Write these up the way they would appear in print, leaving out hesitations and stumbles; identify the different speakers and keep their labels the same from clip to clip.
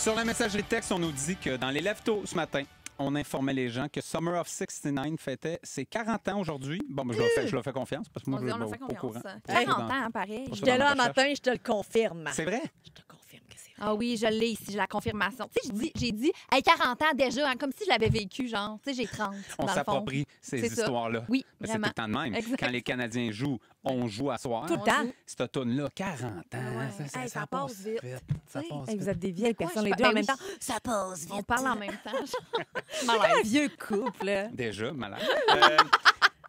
Speaker 1: Sur la messagerie texte, on nous dit que dans les lève-tôt ce matin, on informait les gens que Summer of 69 fêtait ses 40 ans aujourd'hui. Bon, ben, je leur fais confiance parce que moi, je
Speaker 2: On
Speaker 1: suis
Speaker 2: fait
Speaker 1: pas au courant.
Speaker 2: confiance.
Speaker 1: Pas
Speaker 2: 40
Speaker 1: dans-
Speaker 2: ans, pareil.
Speaker 1: pas ça
Speaker 3: J'étais
Speaker 1: dans ma
Speaker 3: là un
Speaker 1: recherche.
Speaker 3: matin, je te le confirme.
Speaker 1: C'est vrai?
Speaker 3: Je te confirme que c'est vrai.
Speaker 2: Ah oui, je l'ai ici, j'ai la confirmation. Tu sais, j'ai dit, hey, 40 ans déjà, hein, comme si je l'avais vécu, genre. Tu sais, j'ai 30.
Speaker 1: On
Speaker 2: dans le fond.
Speaker 1: s'approprie ces
Speaker 2: C'est ça.
Speaker 1: histoires-là.
Speaker 2: Oui,
Speaker 1: Mais c'est tout
Speaker 2: vraiment.
Speaker 1: le temps de même.
Speaker 2: Exact.
Speaker 1: Quand les Canadiens jouent, on joue à soir.
Speaker 3: Tout le temps.
Speaker 1: Cette automne-là, 40 ans,
Speaker 2: Ouais.
Speaker 3: Hey, ça passe vite.
Speaker 1: Ça
Speaker 2: Tu sais,
Speaker 1: passe
Speaker 3: Hey,
Speaker 1: vite.
Speaker 3: vous êtes des vieilles
Speaker 2: quoi,
Speaker 3: personnes,
Speaker 2: je
Speaker 3: les
Speaker 2: pa-
Speaker 3: deux en
Speaker 2: ben
Speaker 3: même
Speaker 2: oui.
Speaker 3: temps. Ça passe vite.
Speaker 2: On parle en même temps.
Speaker 3: Un vieux couple. Là.
Speaker 1: Déjà, malade.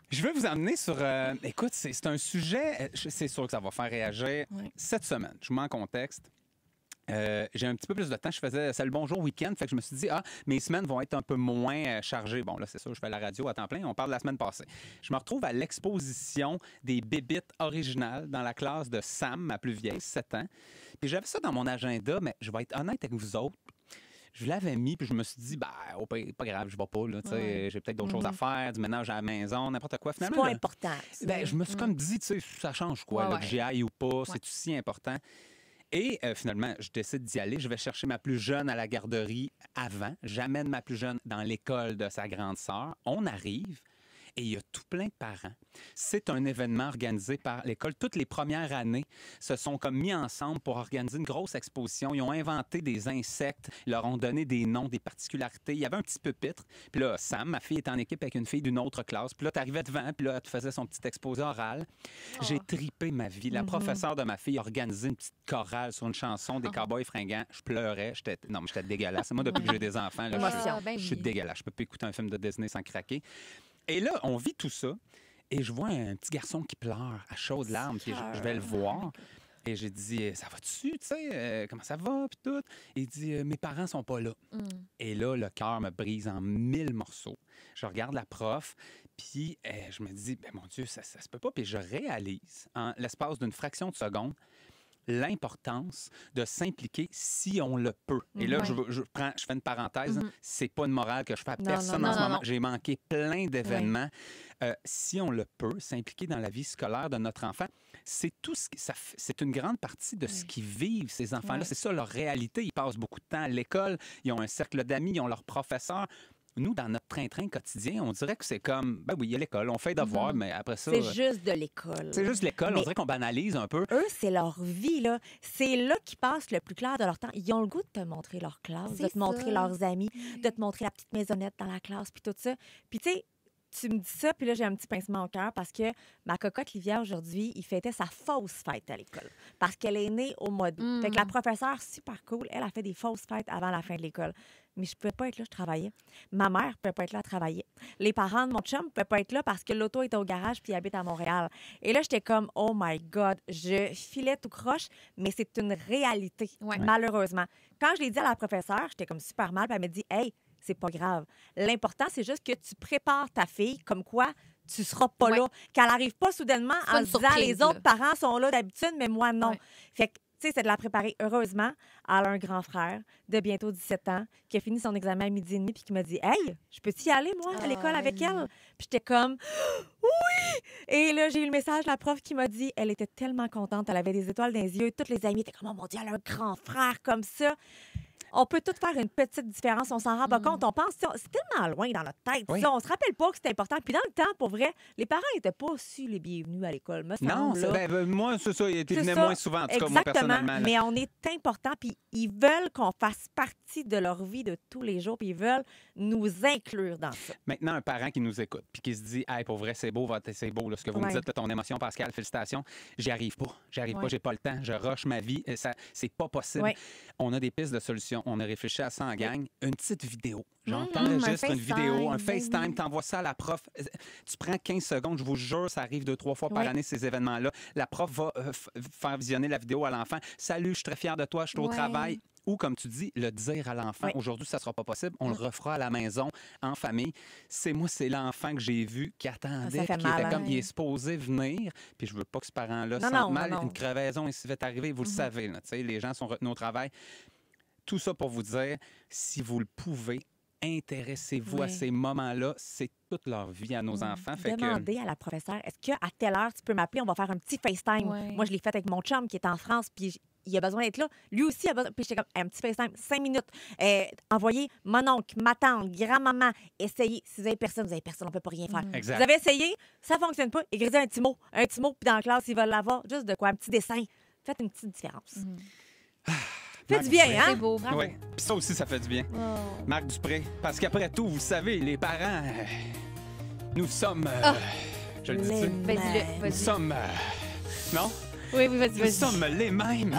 Speaker 1: Je veux vous emmener sur... écoute, c'est un sujet, c'est sûr que ça va faire réagir.
Speaker 2: Ouais.
Speaker 1: Cette semaine, je vous mets en contexte. J'ai un petit peu plus de temps. Je faisais Salut Bonjour Week-end. Fait que je me suis dit, mes semaines vont être un peu moins chargées. Bon, là, c'est ça, je fais la radio à temps plein. On parle de la semaine passée. Je me retrouve à l'exposition des bébites originales dans la classe de Sam, ma plus vieille, 7 ans. Puis j'avais ça dans mon agenda, mais je vais être honnête avec vous autres. Je l'avais mis, puis je me suis dit, pas grave, je vais pas. Là, tu sais,
Speaker 2: Ouais.
Speaker 1: j'ai peut-être d'autres choses à faire, du ménage à la maison, n'importe quoi.
Speaker 3: C'est
Speaker 1: Finalement,
Speaker 3: pas
Speaker 1: là,
Speaker 3: important. ça.
Speaker 1: ben, je me suis comme dit, tu sais, ça change quoi,
Speaker 2: Ouais,
Speaker 1: là,
Speaker 2: ouais.
Speaker 1: que j'y aille ou pas, c'est aussi important. Et finalement, je décide d'y aller. Je vais chercher ma plus jeune à la garderie avant. J'amène ma plus jeune dans l'école de sa grande sœur. On arrive et il y a tout plein de parents. C'est un événement organisé par l'école. Toutes les premières années se sont comme mis ensemble pour organiser une grosse exposition. Ils ont inventé des insectes, ils leur ont donné des noms, des particularités. Il y avait un petit pupitre. Puis là, Sam, ma fille, est en équipe avec une fille d'une autre classe. Puis là, tu arrivais devant, puis là, elle te faisait son petit exposé oral. J'ai tripé ma vie. La professeure de ma fille a organisé une petite chorale sur une chanson des Cowboys fringants. Je pleurais. Non, mais j'étais dégueulasse. Moi, depuis que j'ai des enfants, là,
Speaker 3: Émotion.
Speaker 2: Ben
Speaker 1: je suis
Speaker 2: oui.
Speaker 1: dégueulasse. Je peux pas écouter un film de Disney sans craquer. Et là, on vit tout ça. Et je vois un petit garçon qui pleure à chaudes larmes. Puis je vais le voir. Et j'ai dit, ça va-tu, tu sais, comment ça va, puis tout. Il dit, mes parents sont pas là. Et là, le cœur me brise en 1000 morceaux. Je regarde la prof, puis je me dis, ben, mon Dieu, ça se peut pas. Puis je réalise, en l'espace d'une fraction de seconde, l'importance de s'impliquer si on le peut. Et là,
Speaker 2: Ouais.
Speaker 1: je fais une parenthèse. C'est pas une morale que je fais à
Speaker 3: Non,
Speaker 1: personne
Speaker 3: non,
Speaker 1: en ce
Speaker 2: non,
Speaker 1: moment.
Speaker 2: non.
Speaker 1: J'ai manqué plein d'événements. Si on le peut, s'impliquer dans la vie scolaire de notre enfant, c'est tout ce qui, c'est une grande partie de ce qu'ils vivent, ces enfants-là.
Speaker 2: Ouais.
Speaker 1: C'est ça leur réalité. Ils passent beaucoup de temps à l'école, ils ont un cercle d'amis, ils ont leurs professeurs. Nous, dans notre train-train quotidien, on dirait que c'est comme, ben oui, il y a l'école, on fait devoir, mais après ça,
Speaker 3: C'est juste de l'école.
Speaker 1: c'est juste l'école. On
Speaker 3: Mais-
Speaker 1: dirait qu'on banalise un peu.
Speaker 3: Eux, c'est leur vie, là. C'est là qu'ils passent le plus clair de leur temps. Ils ont le goût de te montrer leur classe, de
Speaker 2: C'est
Speaker 3: te montrer
Speaker 2: ça.
Speaker 3: leurs amis, de te montrer la petite maisonnette dans la classe, puis tout ça. Puis tu sais, tu me dis ça, puis là, j'ai un petit pincement au cœur parce que ma cocotte Livia, aujourd'hui, il fêtait sa fausse fête à l'école parce qu'elle est née au mois d'août. Fait que la professeure, super cool, elle a fait des fausses fêtes avant la fin de l'école. Mais je ne pouvais pas être là, je travaillais. Ma mère ne pouvait pas être là, elle travaillait. Les parents de mon chum ne pouvaient pas être là parce que l'auto était au garage puis il habite à Montréal. Et là, j'étais comme, oh my God, je filais tout croche, mais c'est une réalité,
Speaker 2: Ouais.
Speaker 3: malheureusement. Quand je l'ai dit à la professeure, j'étais comme super mal, puis elle m'a dit, hey, c'est pas grave. L'important, c'est juste que tu prépares ta fille comme quoi tu seras pas
Speaker 2: Ouais.
Speaker 3: là, qu'elle n'arrive pas soudainement
Speaker 2: C'est pas
Speaker 3: en
Speaker 2: une
Speaker 3: se disant,
Speaker 2: surprise,
Speaker 3: les autres
Speaker 2: là.
Speaker 3: parents sont là d'habitude, mais moi, non.
Speaker 2: Ouais.
Speaker 3: Fait que, tu sais, c'est de la préparer. Heureusement, elle a un grand frère de bientôt 17 ans qui a fini son examen à midi et demi puis qui m'a dit, hey, je peux-y aller, moi, à l'école
Speaker 2: Ah,
Speaker 3: avec
Speaker 2: oui.
Speaker 3: elle? Puis j'étais comme, oui! Et là, j'ai eu le message de la prof qui m'a dit, elle était tellement contente, elle avait des étoiles dans les yeux. Toutes les amies étaient comme, oh mon Dieu, elle a un grand frère comme ça. On peut tout faire une petite différence, on s'en rend pas compte. On pense, c'est tellement loin dans notre tête.
Speaker 1: Oui.
Speaker 3: Ça, on se rappelle pas que c'est important. Puis dans le temps, pour vrai, les parents n'étaient pas su les bienvenus à l'école, me
Speaker 1: Non,
Speaker 3: semble, là.
Speaker 1: moi, c'est ça. Il
Speaker 3: C'est
Speaker 1: venait
Speaker 3: ça.
Speaker 1: moins souvent, en tout cas, moi,
Speaker 3: Exactement.
Speaker 1: personnellement. là.
Speaker 3: Mais on est important, puis ils veulent qu'on fasse partie de leur vie de tous les jours, puis ils veulent nous inclure dans ça.
Speaker 1: Maintenant, un parent qui nous écoute puis qui se dit, hey, pour vrai, c'est beau, c'est beau, là, ce que vous me
Speaker 3: Ouais.
Speaker 1: dites, là, ton émotion, Pascal, félicitations. J'y arrive pas.
Speaker 2: Ouais.
Speaker 1: J'ai pas le temps. Je rush ma vie. Ça, c'est pas possible.
Speaker 3: Ouais.
Speaker 1: On a des pistes de solutions. On a réfléchi à ça en gang. Une petite vidéo. Genre,
Speaker 2: un
Speaker 1: t'enregistres une
Speaker 2: FaceTime,
Speaker 1: vidéo, un
Speaker 2: ben
Speaker 1: FaceTime,
Speaker 2: oui.
Speaker 1: t'envoies ça à la prof. Tu prends 15 secondes, je vous jure, ça arrive 2-3 fois par
Speaker 3: Ouais.
Speaker 1: année, ces événements-là. La prof va faire visionner la vidéo à l'enfant. Salut, je suis très fière de toi, je suis au
Speaker 2: Ouais.
Speaker 1: travail. Ou, comme tu dis, le dire à l'enfant.
Speaker 3: Oui.
Speaker 1: Aujourd'hui, ça ne sera pas possible. On le refera à la maison, en famille. C'est l'enfant que j'ai vu qui attendait,
Speaker 3: Ça fait
Speaker 1: qui
Speaker 3: mal,
Speaker 1: était
Speaker 3: hein?
Speaker 1: comme, il est supposé venir. Puis je veux pas que ce parent-là
Speaker 3: Non,
Speaker 1: sente
Speaker 3: non,
Speaker 1: mal.
Speaker 3: non, non.
Speaker 1: Une crevaison ici va arriver, vous le savez. Là, tu sais, les gens sont retenus au travail. Tout ça pour vous dire, si vous le pouvez, intéressez-vous à
Speaker 3: Oui.
Speaker 1: ces moments-là. C'est toute leur vie à nos enfants. Fait que,
Speaker 3: Demandez à la professeure, est-ce qu'à telle heure, tu peux m'appeler, on va faire un petit FaceTime.
Speaker 2: Ouais.
Speaker 3: Moi, je l'ai fait avec mon chum qui est en France, puis il a besoin d'être là. Lui aussi a besoin. Puis j'étais comme, un petit FaceTime, 5 minutes. Envoyez mon oncle, ma tante, grand-maman, essayez. Si vous avez personne, on ne peut pas rien faire.
Speaker 1: Exact.
Speaker 3: Vous avez essayé, ça ne fonctionne pas, écrivez un petit mot, puis dans la classe, ils veulent l'avoir, juste de quoi, un petit dessin. Faites une petite différence. Fait du bien, hein?
Speaker 2: C'est beau, bravo.
Speaker 1: Oui. Puis ça aussi, ça fait du bien. Marc Dupré. Parce qu'après tout, vous savez, les parents, nous sommes. Je le dis-tu?
Speaker 2: Vas-y,
Speaker 1: Nous
Speaker 2: vas-y.
Speaker 1: sommes. Non?
Speaker 2: Oui, vas-y,
Speaker 1: Nous
Speaker 2: vas-y.
Speaker 1: sommes les mêmes.